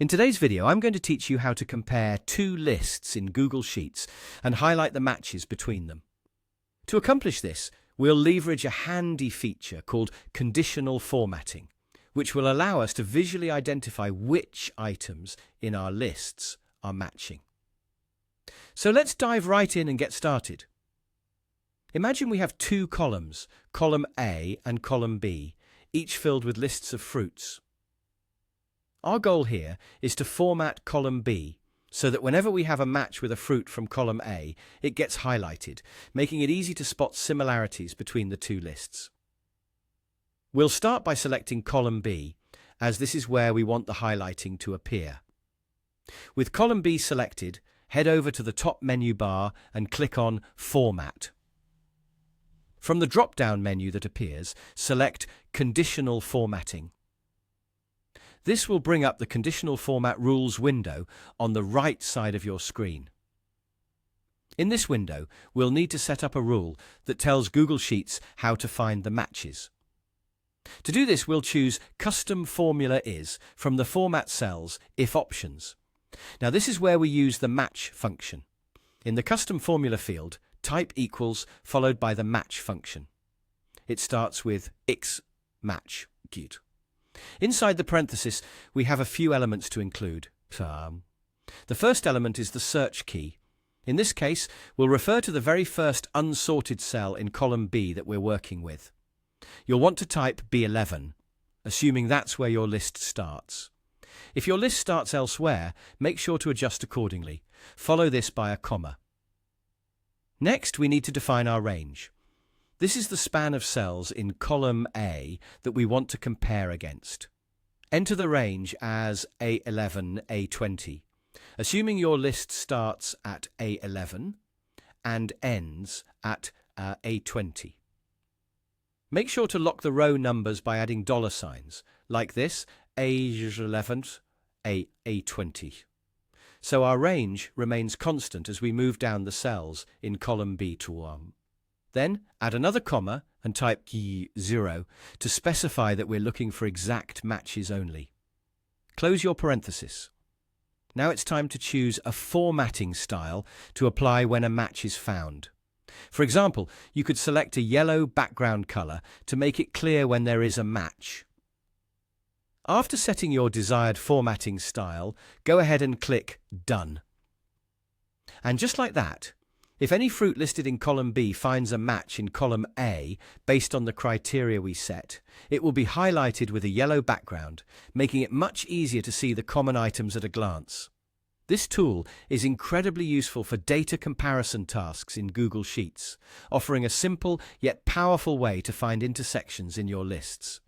In today's video, I'm going to teach you how to compare two lists in Google Sheets and highlight the matches between them. To accomplish this, we'll leverage a handy feature called conditional formatting, which will allow us to visually identify which items in our lists are matching. So let's dive right in and get started. Imagine we have two columns, column A and column B, each filled with lists of fruits. Our goal here is to format column B so that whenever we have a match with a fruit from column A, it gets highlighted, making it easy to spot similarities between the two lists. We'll start by selecting column B, as this is where we want the highlighting to appear. With column B selected, head over to the top menu bar and click on Format. From the drop-down menu that appears, select Conditional Formatting. This will bring up the Conditional Format Rules window on the right side of your screen. In this window, we'll need to set up a rule that tells Google Sheets how to find the matches. To do this, we'll choose Custom Formula Is from the Format Cells If options. Now, this is where we use the match function. In the Custom Formula field, type equals followed by the match function. It starts with x match. Cute. Inside the parenthesis, we have a few elements to include. The first element is the search key. In this case, we'll refer to the very first unsorted cell in column B that we're working with. You'll want to type B11, assuming that's where your list starts. If your list starts elsewhere, make sure to adjust accordingly. Follow this by a comma. Next, we need to define our range. This is the span of cells in column A that we want to compare against. Enter the range as A11, A20, assuming your list starts at A11 and ends at A20. Make sure to lock the row numbers by adding $signs, like this, A11, A20. So our range remains constant as we move down the cells in column B to 1. Then add another comma and type key 0 to specify that we're looking for exact matches only. Close your parenthesis. Now it's time to choose a formatting style to apply when a match is found. For example, you could select a yellow background color to make it clear when there is a match. After setting your desired formatting style, go ahead and click Done. And just like that, if any fruit listed in column B finds a match in column A based on the criteria we set, it will be highlighted with a yellow background, making it much easier to see the common items at a glance. This tool is incredibly useful for data comparison tasks in Google Sheets, offering a simple yet powerful way to find intersections in your lists.